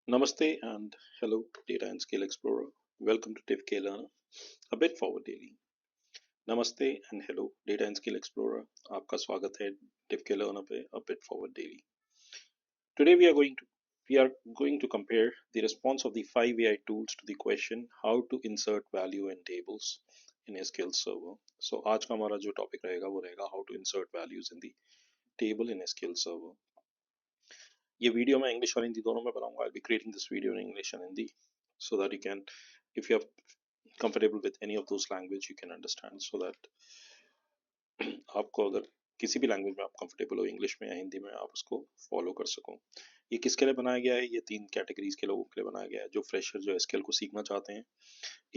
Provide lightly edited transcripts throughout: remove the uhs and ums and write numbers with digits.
Namaste and hello, Data and Skill Explorer. Welcome to TIFK Learner, a bit forward daily. Namaste and hello, Data and Skill Explorer. आपका स्वागत है TIFK Learner पे a bit forward daily. Today we are going to compare the response of the 5 AI tools to the question how to insert value in tables in SQL Server. So आज का हमारा जो topic रहेगा वो रहेगा how to insert values in the table in SQL Server. ये video मैं English और हिंदी दोनों में बनाऊंगा. I'll be creating this video in English and Hindi so that you can, if you are comfortable with any of those language, you can understand, so that आपको अगर किसी भी लैंग्वेज में आप कंफर्टेबल हो, इंग्लिश में या हिंदी में, आप उसको फॉलो कर सको. ये किसके लिए बनाया गया है? ये 3 कैटेगरीज के लोगों के लिए बनाया गया है. जो फ्रेशर जो एसक्यूएल को सीखना चाहते हैं,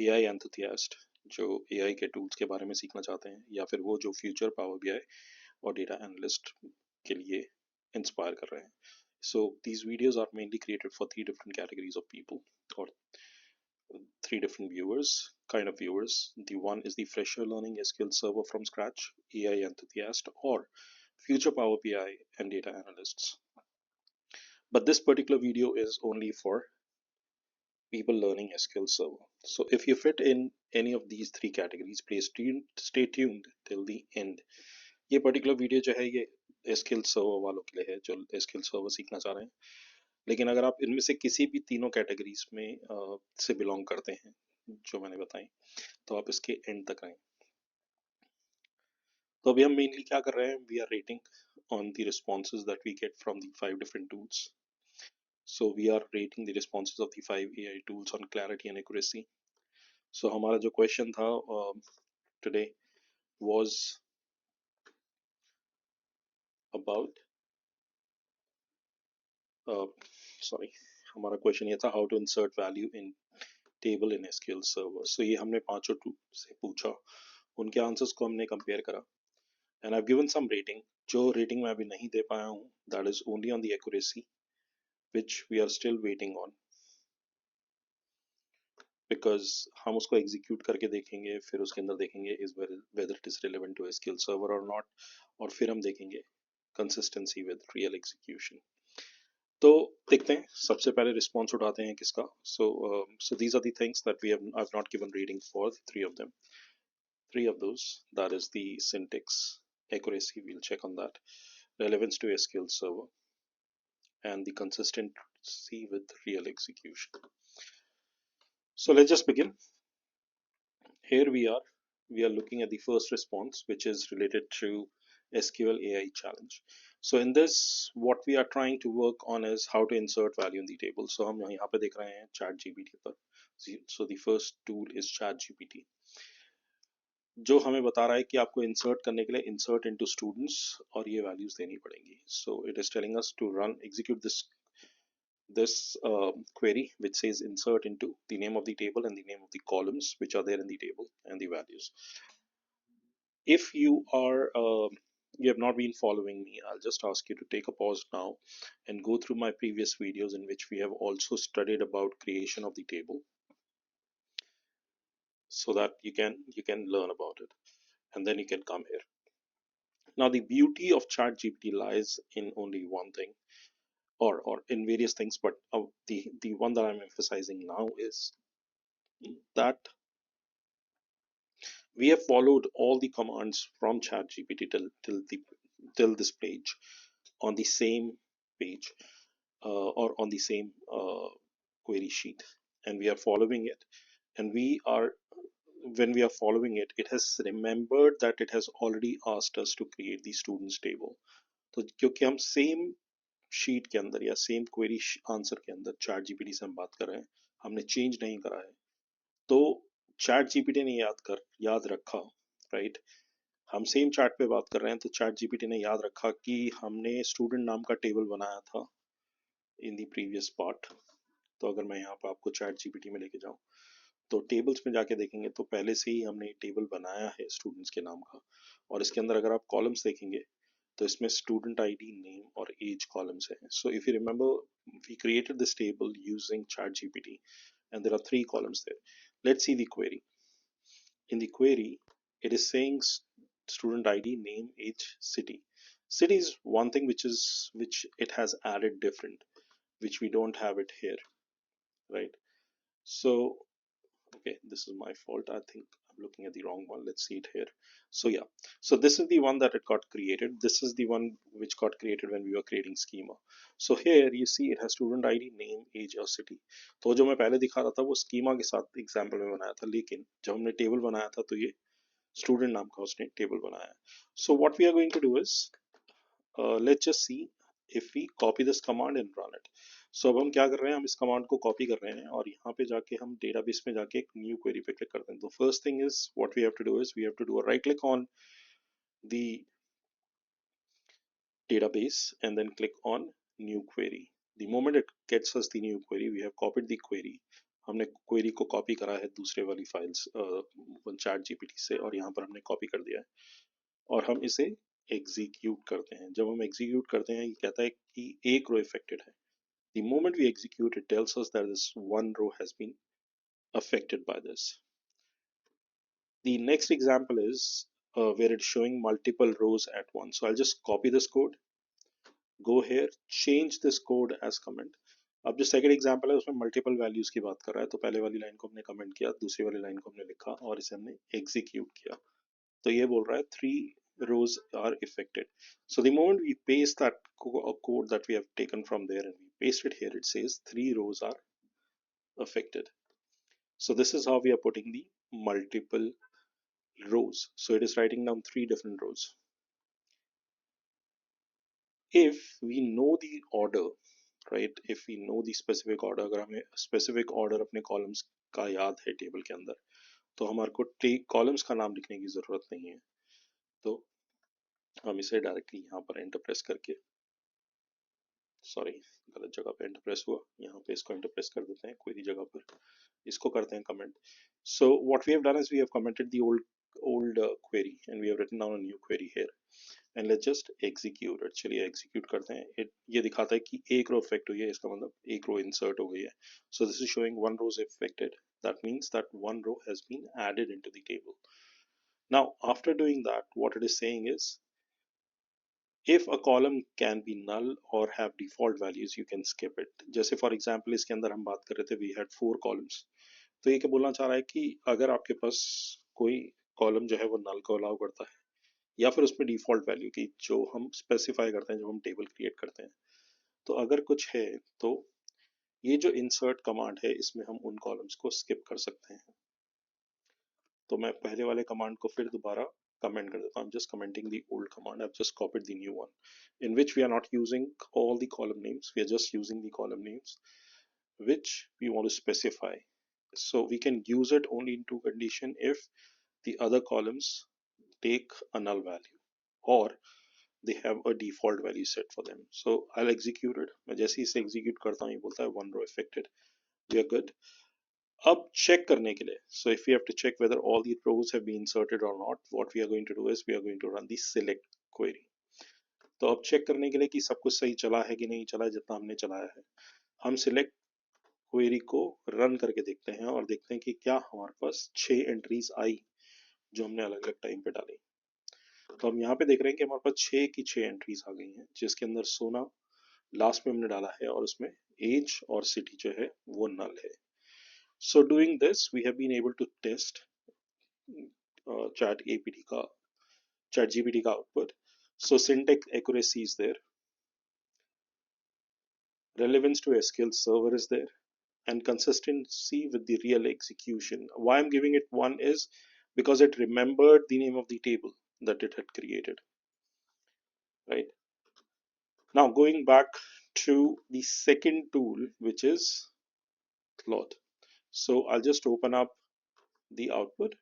एआई एंथुसियास्ट जो एआई के टूल्स के बारे में सीखना चाहते हैं, या फिर वो जो फ्यूचर पावर बीआई और डेटा एनालिस्ट के लिए इंस्पायर कर रहे हैं. So these videos are mainly created for 3 different categories of people, or 3 different kind of viewers. The one is the fresher learning SQL Server from scratch, AI enthusiast, or future Power BI and data analysts. But this particular video is only for people learning SQL Server. So if you fit in any of these 3 categories, please stay tuned till the end. ये particular video जो है ये SQL Server वालों के लिए है जो SQL Server सीखना चाह रहे हैं. लेकिन अगर आप इनमें से किसी भी तीनों कैटेगरीज में से बिलोंग करते हैं जो मैंने बताई, तो आप इसके एंड तक आए. तो अभी हम मेनली क्या कर रहे हैं? We are rating on the responses that we get from the 5 different tools. So we are rating the responses of the 5 AI tools on clarity and accuracy. So हमारा जो क्वेश्चन था टुडे वाज अबाउट सॉरी हमारा question ये था how to insert value in table in SQL server. So ये हमने पांचों tool से पूछा, उनके आंसर्स को हमने कंपेयर करा, and I have given some rating. जो रेटिंग मैं अभी नहीं दे पाया हूँ, that is only on the accuracy, which we are still waiting on, because हम उसको एग्जीक्यूट करके देखेंगे, फिर उसके अंदर देखेंगे is whether it is relevant to SQL server और नॉट, और फिर हम देखेंगे कंसिस्टेंसी विद रियल एग्जीक्यूशन. तो देखते हैं, सबसे पहले रिस्पॉन्स उठाते हैं किसका. So these are the things that we have, I have not given rating for 3 of them. 3 of those, that is the syntax, accuracy, we'll check on that, relevance to SQL Server, and the consistency with real execution. So let's just begin. Here we are looking at the first response, which is related to SQL AI challenge. So in this, what we are trying to work on is how to insert value in the table. So हम यहाँ पे देख रहे हैं ChatGPT पर. So the first tool is ChatGPT, जो हमें बता रहा है कि आपको इंसर्ट करने के लिए इंसर्ट इनटू स्टूडेंट्स और ये वैल्यूज देनी पड़ेंगी. So it is telling us to run execute this query which says insert into the name of the table and the name of the columns which are there in the table and the values. If you have not been following me, I'll just ask you to take a pause now and go through my previous videos in which we have also studied about creation of the table, so that you can learn about it, and then you can come here. Now, the beauty of ChatGPT lies in only one thing, or in various things, but the one that I'm emphasizing now is that we have followed all the commands from ChatGPT till this page on the same page, or on the same query sheet, and we are following it, and when we are following it, it has remembered that it has already asked us to create the students table. तो क्योंकि हम same sheet के अंदर या same query answer के अंदर chat GPT से हम बात कर रहे हैं, हमने चेंज नहीं करा है, तो चैट जीपीटी ने याद रखा, राइट. हम सेम चैट पे बात कर रहे हैं, तो चैट जीपीटी ने याद रखा कि हमने स्टूडेंट नाम का टेबल बनाया था इन द प्रीवियस पार्ट. तो अगर मैं यहाँ पर आपको चैट जीपीटी में लेके जाऊँ, तो टेबल्स में जाके देखेंगे तो पहले से ही हमने टेबल बनाया है स्टूडेंट्स के नाम का, और इसके अंदर अगर आप कॉलम्स देखेंगे तो इसमें स्टूडेंट आईडी, नेम और एज कॉलम्स हैं. So if you remember, we created this table using ChatGPT and there are 3 columns there. Let's see the query. In the query, it is saying student ID, name, age, city. City is one thing which it has added different, which we don't have it here. right? So, okay, this is my fault. I think I'm looking at the wrong one. Let's see it here. So yeah, so this is the one that it got created. This is the one which got created when we were creating schema. So here you see it has student ID, name, age और city. तो जो मैं पहले दिखा रहा था वो schema के साथ एग्जाम्पल में बनाया था, लेकिन जब हमने टेबल बनाया था तो ये स्टूडेंट नाम का उसने टेबल बनाया है. So what we are going to do is let's just see if we copy this command and run it. So अब हम क्या कर रहे हैं, हम इस कमांड को कॉपी कर रहे हैं और यहाँ पे जाके हम डेटाबेस में जाके एक न्यू क्वेरी पे क्लिक करते हैं. तो first thing is what we have to do is we have to do a right click on the database and then click on new query. The moment it gets us the new query, we have copied the query. हमने query को copy करा है दूसरे वाली files chat GPT से और यहाँ पर हमने कॉपी कर दिया है और हम इसे एग्जीक्यूट करते हैं. जब हम एग्जीक्यूट करते हैं ये कहता है कि एक रो इफेक्टेड है. The moment we execute, it tells us that this one row has been affected by this. The next example is where it's showing multiple rows at once. So I'll just copy this code, go here, change this code as comment. अब जो second example है उसमें multiple values की बात कर रहा है, तो पहले वाली लाइन को हमने कमेंट किया, दूसरी वाली लाइन को हमने लिखा और इसे हमने एग्जीक्यूट किया. तो ये बोल रहा है 3 rows are affected. So the moment we paste that code that we have taken from there and we paste it here, it says 3 rows are affected. So this is how we are putting the multiple rows. So it is writing down 3 different rows. If we know the order, right, if we know the specific order, अगर हमें specific order अपने columns का याद है table के अंदर, तो हमारे को कॉलम्स का नाम लिखने की जरूरत नहीं है. तो हम इसे डायरेक्टली यहाँ पर एंटर प्रेस करके, सॉरी गलत जगह पे एंटर प्रेस हुआ, यहाँ पे इसको एंटर प्रेस कर देते हैं क्वेरी जगह पर, इसको करते हैं comment. So what we have done is we have commented the old query and we have written down a new query here and let's just execute it. चलिए execute करते हैं. ये दिखाता है कि एक रो affect हुई है, इसका मतलब एक रो insert हो गई है. So this is showing one row is affected. That means that one row has been added into the table. Now after doing that, what it is saying is if a column can be null or have default values, you can skip it. जैसे for example इसके अंदर हम बात कर रहे थे we had 4 columns. तो ये क्या बोलना चाह रहा है कि अगर आपके पास कोई कॉलम जो है वो नल को अलाउ करता है या फिर उसमें डिफॉल्ट वैल्यू की जो हम स्पेसिफाई करते हैं जब हम टेबल क्रिएट करते हैं, तो अगर कुछ है तो ये जो इंसर्ट कमांड है इसमें हम उन कॉलम्स को स्किप कर सकते हैं. तो मैं पहले वाले कमांड को फिर दोबारा कमेंट कर देता हूँ. Just commenting the old command. I have just copied the new one in which we are not using all the column names, we are just using the column names which we want to specify. So we can use it only in two condition if the other columns take a null value or they have a default value set for them. So I'll execute it. मैं जैसे ही इसे execute करता हूँ ये बोलता है one row affected. We are good. अब check करने के लिए, so if we have to check whether all the rows have been inserted or not, what we are going to do is we are going to run the select query. तो अब check करने के लिए कि सब कुछ सही चला है कि नहीं चला है, जितना हमने चलाया है, हम select क्वेरी को रन करके देखते हैं और देखते हैं कि क्या हमारे पास 6 एंट्रीज आई जो हमने अलग अलग टाइम पे डाली. तो हम यहाँ पे देख रहे हैं कि हमारे पास 6 की 6 एंट्रीज आ गई हैं जिसके अंदर सोना लास्ट में हमने डाला है और उसमें एज और सिटी जो है वो नल है. So doing this we have been able to test ChatGPT का output. So syntax accuracy is there, relevance to SQL server is there, and consistency with the real execution. Why I'm giving it 1 is because it remembered the name of the table that it had created. Right now, going back to the second tool, which is Claude. So I'll just open up the output,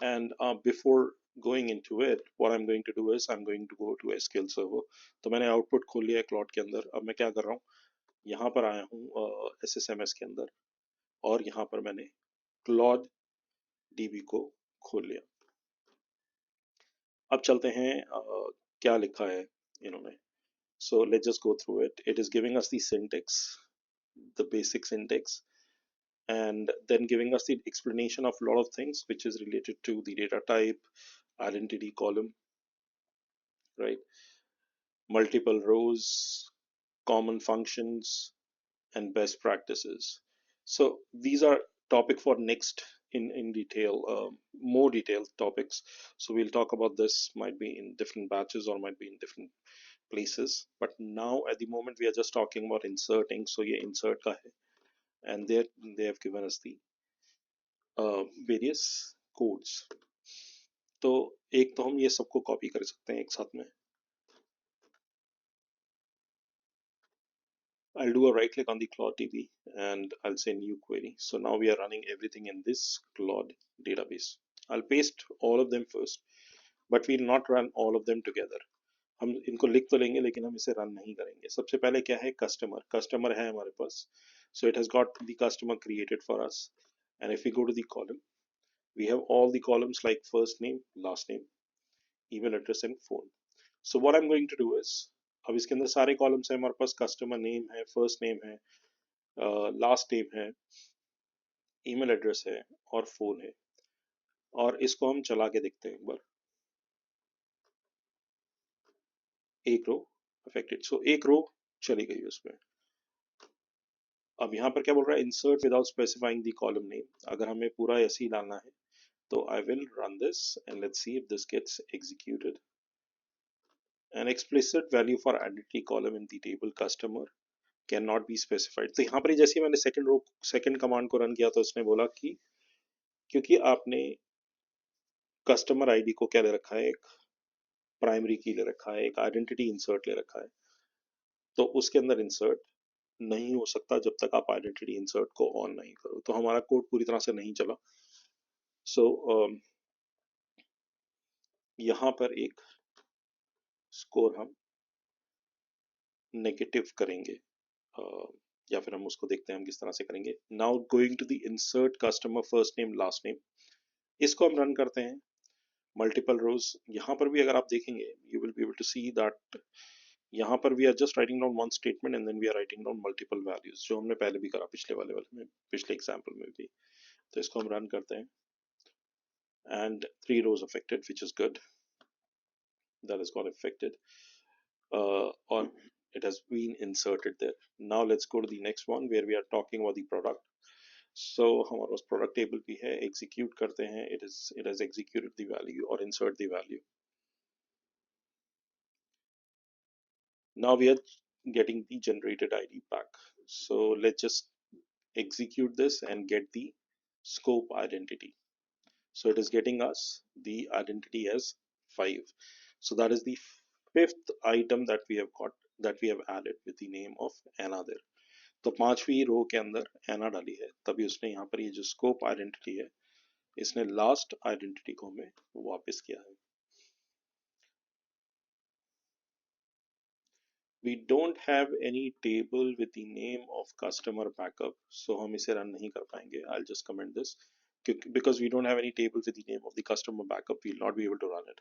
and before going into it, what I'm going to do is I'm going to go to SQL Server. तो मैंने output खोल लिया है Claude के अंदर. अब मैं क्या कर रहा हूँ, यहाँ पर आया हूँ SSMS के अंदर और यहाँ पर मैंने Claude DB को खोल लिया. अब चलते हैं क्या लिखा है इन्होंने. So let's just go through it. It is giving us the syntax, the basic syntax, and then giving us the explanation of a lot of things which is related to the data type, identity column, right? Multiple rows, common functions, and best practices. So these are topic for next in detail, more detailed topics. So we'll talk about this, might be in different batches or might be in different places. But now at the moment we are just talking about inserting. So ये insert का है, and there they have given us the various codes. तो एक तो हम ये सबको copy कर सकते हैं एक साथ में. I'll do a right click on the Claude DB and I'll say new query. So now we are running everything in this Claude database. I'll paste all of them first, but we'll not run all of them together. हम इनको लिख तो लेंगे लेकिन हम इसे run नहीं करेंगे. सबसे पहले क्या है, कस्टमर है हमारे पास. So it has got the customer created for us. And if we go to the column, we have all the columns like first name, last name, email address and phone. So what I'm going to do is, अब इसके अंदर सारे columns हैं हमारे पास. Customer name है, first name है, last name है, email address है और फोन है. और इसको हम चला के देखते हैं एक बार. एक रो अफेक्टेड, सो एक रो चली गई उसमें. अब यहाँ पर क्या बोल रहा है, insert without specifying the column name. अगर हमें पूरा ऐसे ही डालना है तो I will run this and let's see if this gets executed. An explicit value for identity column in the table customer cannot be specified. तो यहाँ पर ही जैसे मैंने सेकंड कमांड को रन किया तो उसने बोला कि क्योंकि आपने कस्टमर आईडी को क्या ले रखा है, एक प्राइमरी की ले रखा है, एक आइडेंटिटी इंसर्ट ले रखा है, तो उसके अंदर इंसर्ट नहीं हो सकता जब तक आप आइडेंटिटी इंसर्ट को ऑन नहीं करो. तो हमारा कोड पूरी तरह से नहीं चला. सो यहाँ पर एक स्कोर हम नेगेटिव करेंगे, या फिर हम उसको देखते हैं हम किस तरह से करेंगे. Now going to the insert customer first name last name, इसको हम रन करते हैं. मल्टीपल रोज, यहाँ पर भी अगर आप देखेंगे you will be able to see that यहाँ पर we are just writing down one statement and then we are writing down multiple values, जो हमने पहले भी करा पिछले वाले में, पिछले एग्जांपल में भी. तो इसको हम रन करते हैं and 3 rows affected, which is good. That has got affected, or it has been inserted there. Now let's go to the next one where we are talking about the product. So हमारे पास product table भी है, execute करते हैं. It has executed the value or insert the value. Now we are getting the generated ID back. So let's just execute this and get the scope identity. So it is getting us the identity as 5. So that is the fifth item that we have got, that we have added with the name of Anna there. तो पांचवी रो के अंदर एना डाली है, तभी उसने यहाँ पर ये जो स्कोप आइडेंटिटी है, इसने लास्ट आइडेंटिटी को हमें वापस किया है. We don't have any table with the name of customer backup, so हम इसे रन नहीं कर पाएंगे. I'll just comment this because we don't have any table with the name of the customer backup, we'll not be able to run it.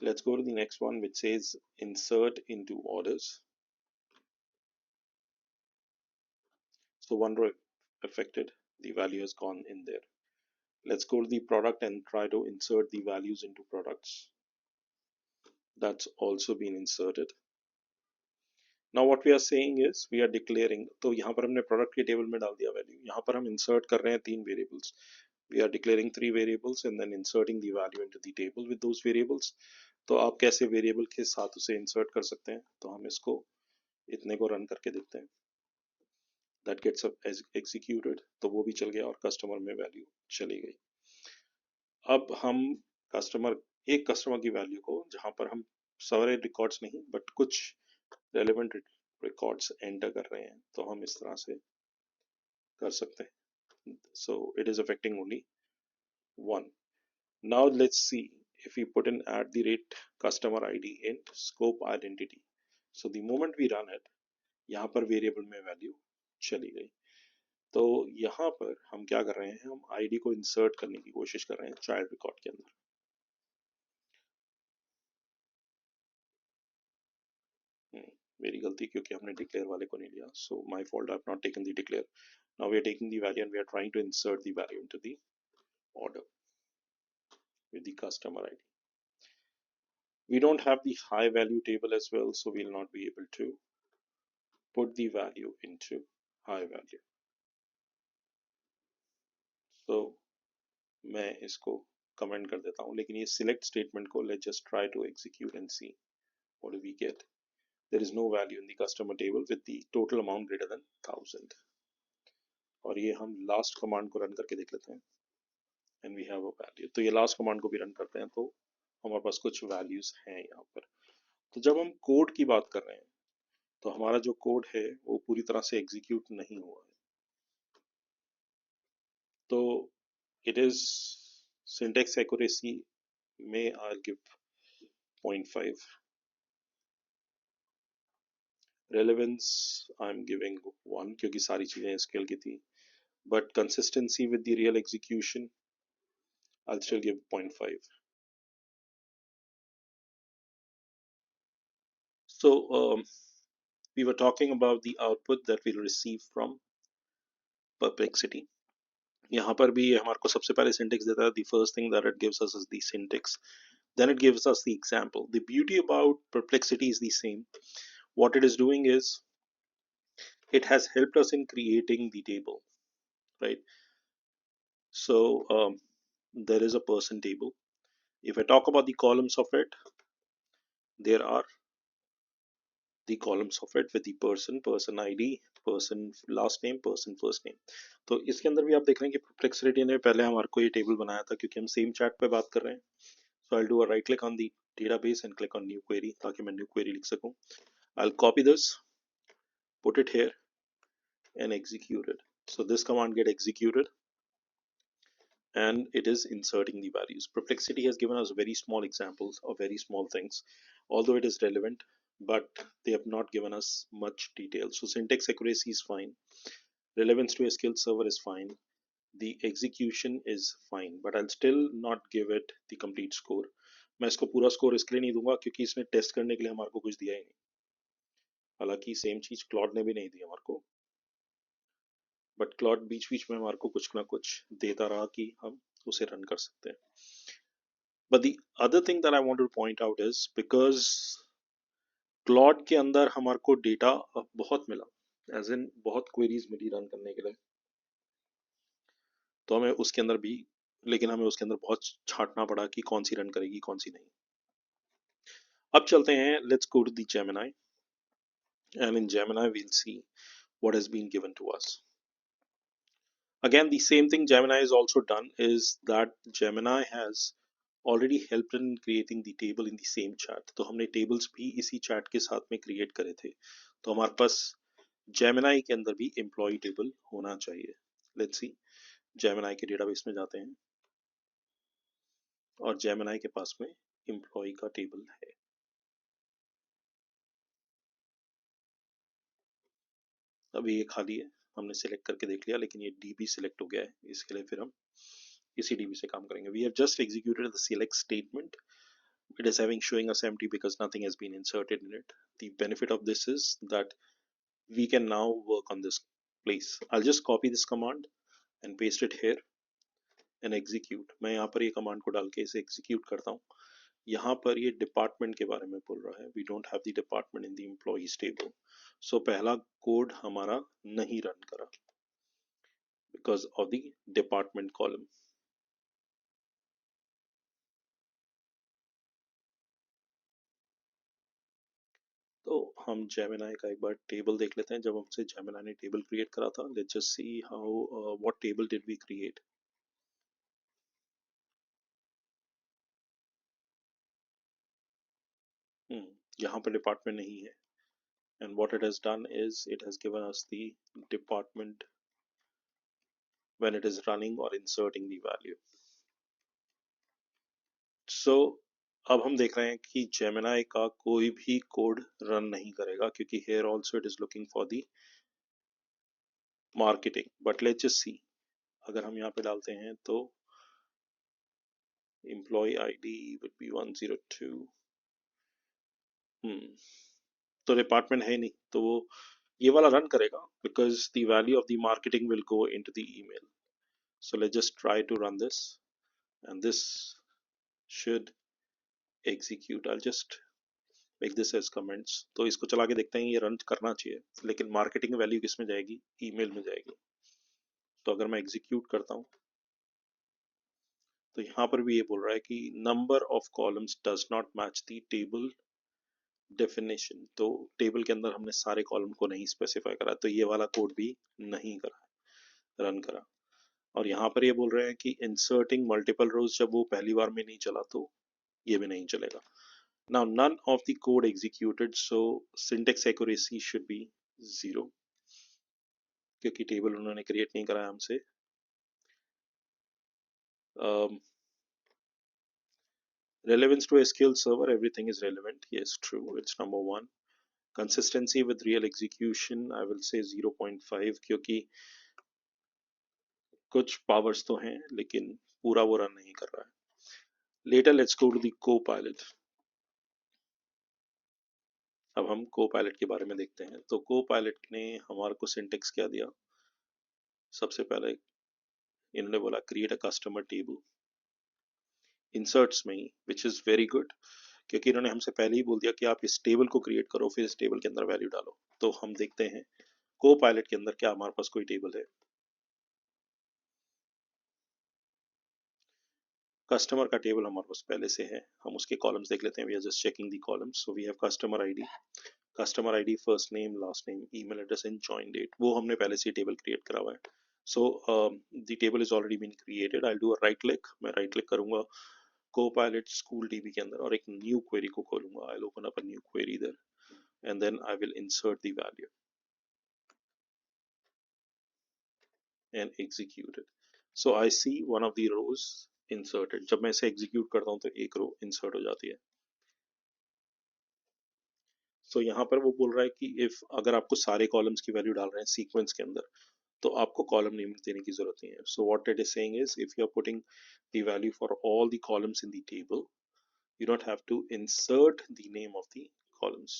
Let's go to the next one, which says insert into orders. So one row affected, the value has gone in there. Let's go to the product and try to insert the values into products. That's also been inserted. Now what we are saying is we are declaring, तो यहाँ पर हमने product के table में डाल दिया value, यहाँ पर हम insert कर रहे हैं 3 variables. We are declaring 3 variables and then inserting the value into the table with those variables. तो आप कैसे variable के साथ उसे insert कर सकते हैं, तो हम इसको इतने को रन करके देखते हैं. That gets executed, तो वो भी चल गया और कस्टमर में वैल्यू चली गई. अब हम एक कस्टमर की वैल्यू को, जहां पर हम सारे रिकॉर्ड्स नहीं बट कुछ रेलेवेंट रिकॉर्ड्स एंटर कर रहे हैं, तो हम इस तरह से कर सकते हैं. So it is affecting only one. Now let's see if we put in @customer ID int scope identity. So the moment we run it, यहाँ पर वेरिएबल में वैल्यू चली गई. तो यहाँ पर हम क्या कर रहे हैं, हम आईडी को इंसर्ट करने की कोशिश कर रहे हैं चाइल्ड रिकॉर्ड के अंदर. मेरी गलती, क्योंकि हमने डिक्लेयर वाले को नहीं लिया. So my fault, I have not taken the declare. Now we are taking the value and we are trying to insert the value into the order with the customer ID. We don't have the high value table as well, so we'll not be able to put the value into high value. So मैं इसको comment कर देता हूँ, लेकिन ये select statement को let's just try to execute and see what do we get. There is no value in the customer table with the total amount greater than 1000. और ये हम लास्ट कमांड को रन करके देख लेते हैं and we have a value. तो ये लास्ट कमांड को भी रन करते हैं तो हमारे पास कुछ वैल्यूज हैं यहाँ पर। तो जब हम कोड की बात कर रहे हैं तो हमारा जो कोड है वो पूरी तरह से एग्जीक्यूट नहीं हुआ है। तो इट इज सिंटेक्स एक्यूरेसी में I give 0.5, relevance I am giving 1 क्योंकि सारी चीजें एसक्यूएल की थी, but consistency with the real execution I'll still give 0.5. So we were talking about the output that we'll receive from perplexity. यहाँ पर भी हमारे को सबसे पहले syntax देता है. The first thing that it gives us is the syntax, then it gives us the example. The beauty about perplexity is the same. What it is doing is it has helped us in creating the table, right? So there is a person table. If I talk about the columns of it, there are the columns of it with the person, person ID, person last name, person first name. तो इसके अंदर भी आप देख रहे हैं कि Perplexity ने पहले हमारे को ये टेबल बनाया था क्योंकि हम सेम चैट पे बात कर रहे हैं. So I'll do a right click on the database and click on new query ताकि मैं new query लिख सकूं. I'll copy this, put it here and execute it. So this command get executed and it is inserting the values. Perplexity has given us very small examples of very small things, although it is relevant, but they have not given us much detail. So syntax accuracy is fine, relevance to SQL Server is fine, the execution is fine, but I'll still not give it the complete score. मैं इसको पूरा score इसके लिए नहीं दूंगा क्योंकि इसने test करने के लिए हमारे को कुछ दिया ही नहीं, हालांकि सेम चीज क्लॉड ने भी नहीं दी हमारे को, बट क्लॉड बीच बीच में हमारे को कुछ ना कुछ देता रहा कि हम उसे रन कर सकते हैं. But the other thing that I want to point out is because Claude के अंदर हमारे को डेटा बहुत मिला, एज इन बहुत क्वेरीज मिली रन करने के लिए, तो हमें उसके अंदर भी, लेकिन हमें उसके अंदर बहुत छांटना पड़ा कि कौन सी रन करेगी कौन सी नहीं. अब चलते हैं, let's go to the Gemini and in Gemini we'll see what has been given to us. Again, the same thing Gemini has also done is that Gemini has already helped in creating the table in the same chat. तो हमने tables भी इसी chat के साथ में create करे थे, तो हमारे पास Gemini के अंदर भी employee table होना चाहिए. Let's see, Gemini के database में जाते हैं और Gemini के पास में employee का table है. अभी ये खाली है, हमने select करके देख लिया, लेकिन ये DB select हो गया है, इसके लिए फिर हम इसी DB से काम करेंगे. We have just executed the select statement. It is having showing us empty because nothing has been inserted in it. The benefit of this is that we can now work on this place. I'll just copy this command and paste it here and execute. मैं यहाँ पर ये command को डाल के इसे execute करता हूँ. यहाँ पर ये department के बारे में बोल रहा है. We don't have the department in the employees table. So पहला code हमारा नहीं run करा because of the department column. तो हम जेमिनाई का एक बार टेबल देख लेते हैं. जब हमसे जेमिनाई ने टेबल क्रिएट करा था, let's just see how what table did we create. यहाँ पर डिपार्टमेंट नहीं है, and what it has done is it has given us the department when it is running or inserting the value. So अब हम देख रहे हैं कि जेमिनाई का कोई भी कोड रन नहीं करेगा क्योंकि here also it is looking for the marketing. But let's just see, अगर हम यहाँ पे डालते हैं तो employee ID would be 102. तो डिपार्टमेंट है नहीं, तो वो ये वाला रन करेगा because the value of the marketing will go into the email. So let's just try to run this and this should execute. I'll just pick this as comments. तो इसको चला के देखते हैं, ये रन करना चाहिए, लेकिन मार्केटिंग वैल्यू किस में जाएगी? ईमेल में जाएगी। तो अगर मैं एग्जीक्यूट करता हूँ तो यहाँ पर भी ये बोल रहा है कि number of columns does not match the table definition. तो टेबल के अंदर हमने सारे कॉलम को नहीं स्पेसिफाई करा, तो ये वाला कोड भी नहीं करा, रन करा। और यहाँ पर ये बोल रहे हैं कि इंसर्टिंग मल्टीपल रोज, जब वो पहली बार में नहीं चला तो ये भी नहीं चलेगा। Now none of the code executed, so syntax accuracy should be 0, क्योंकि टेबल उन्होंने क्रिएट नहीं कराया हमसे। Relevance to SQL Server, everything is relevant. Yes, true. It's number one. Consistency with real execution, I will say 0.5, क्योंकि कुछ powers तो हैं लेकिन पूरा वो रन नहीं कर रहा है। Later, let's go to the Copilot. अब हम Copilot के बारे में देखते हैं। तो Copilot ने हमारे को सिंटेक्स क्या दिया? सबसे पहले इन्होंने बोला create a customer table inserts में ही, विच इज वेरी गुड, क्योंकि इन्होंने हमसे पहले ही बोल दिया कि आप इस टेबल को क्रिएट करो, फिर इस टेबल के अंदर वैल्यू डालो। तो हम देखते हैं को पायलट के अंदर क्या हमारे पास कोई टेबल है। कस्टमर का टेबल हमारे पास पहले से है, हम उसके कॉलम्स देख लेते हैं। We are just checking the columns. So we have customer ID, first name, last name, email address and join date, वो हमने पहले से टेबल क्रिएट करा हुआ है। So the table is already been created. I do a right click, मैं right click करूंगा Copilot school DB के अंदर और एक न्यू क्वेरी को खोलूंगा। I open up a new query there and then I will insert the value and execute it. So I see one of the rows inserted. जब मैं इसे execute करता हूँ तो एक रो insert हो जाती है। So यहाँ पर वो बोल रहा है कि if अगर आपको सारे columns की value डाल रहे हैं sequence के अंदर, तो आपको column name देने की जरूरत नहीं है। So what it is saying is, if you are putting the value for all the columns in the table, you don't have to insert the name of the columns.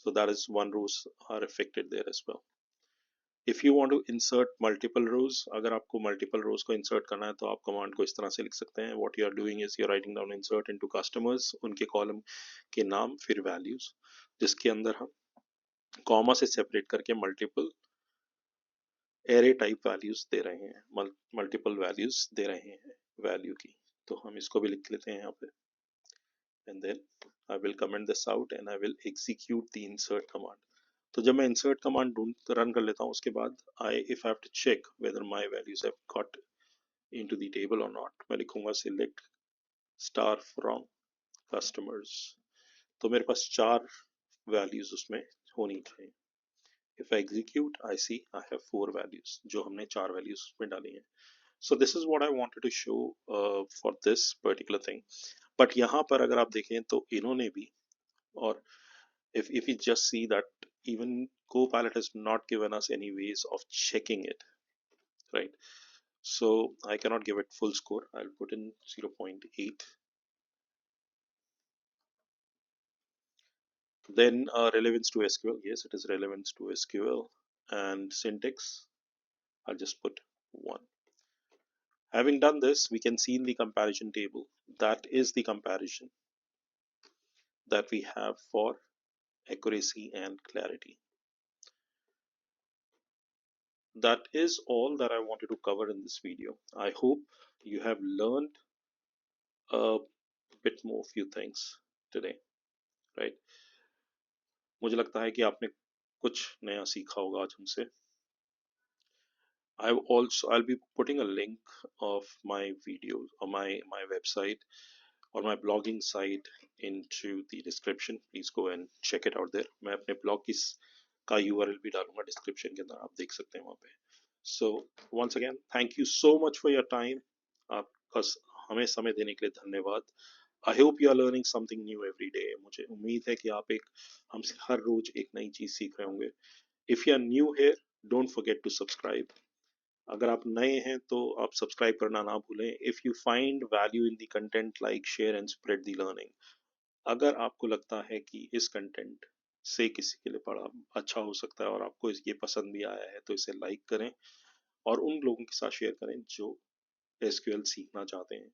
So that is one rows are affected there as well. If you want to insert multiple rows, अगर आपको multiple rows को insert करना है तो आप command को इस तरह से लिख सकते हैं। What you are doing is you are writing down insert into customers, उनके column के नाम, फिर values, जिसके अंदर हम comma से separate करके multiple array type values दे रहे हैं, multiple values दे रहे हैं value की। तो हम इसको भी लिख लेते हैं यहाँ पे, and then I will comment this out and I will execute the insert command. तो जब मैं insert command रन कर लेता हूँ, उसके बाद if I have to check whether my values have got into the table or not, मैं लिखूंगा select star from customers। तो मेरे पास 4 values उसमें होनी चाहिए। If I execute, I see I have 4 values, जो हमने 4 values उसमें डाली हैं। So this is what I wanted to show for this particular thing. But यहाँ पर अगर आप देखें तो इन्होंने भी, और if we just see that even Copilot has not given us any ways of checking it, right? So I cannot give it full score. I'll put in 0.8. Then relevance to SQL. Yes, it is relevance to SQL. And syntax, I'll just put 1. Having done this, we can see in the comparison table, that is the comparison that we have for accuracy and clarity. That is all that I wanted to cover in this video. I hope you have learned a bit more few things today, right? मुझे लगता है कि आपने कुछ नया सीखा होगा आज हमसे। I'll be putting a link of my videos or my website or my blogging site into the description. Please go and check it out there. मैं अपने blog का URL भी डालूंगा description के अंदर, आप देख सकते हैं वहाँ पे। So once again, thank you so much for your time. आपका हमें समय देने के लिए धन्यवाद। I hope you are learning something new every day. मुझे उम्मीद है कि आप हमसे हर रोज एक नई चीज सीख रहे होंगे। If you are new here, don't forget to subscribe. अगर आप नए हैं तो आप सब्सक्राइब करना ना भूलें। If you find value in the content, like, share and spread the learning. अगर आपको लगता है कि इस कंटेंट से किसी के लिए बड़ा अच्छा हो सकता है और आपको ये पसंद भी आया है, तो इसे लाइक करें और उन लोगों के साथ शेयर करें जो एसक्यूएल सीखना चाहते हैं,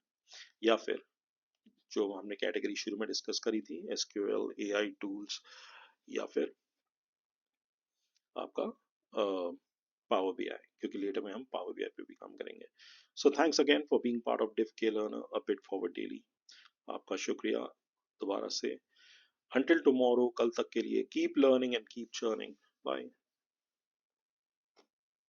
या फिर जो हमने कैटेगरी शुरू में डिस्कस करी थी, एसक्यूएल, एआई टूल्स, या फिर आपका पावर बीआई, क्योंकि लेटर में हम पावर बीआई पे भी काम करेंगे। So thanks again for being part of diff K learner a bit forward daily. आपका शुक्रिया दोबारा से। अंटिल टुमारो, कल तक के लिए keep learning and keep churning. Bye.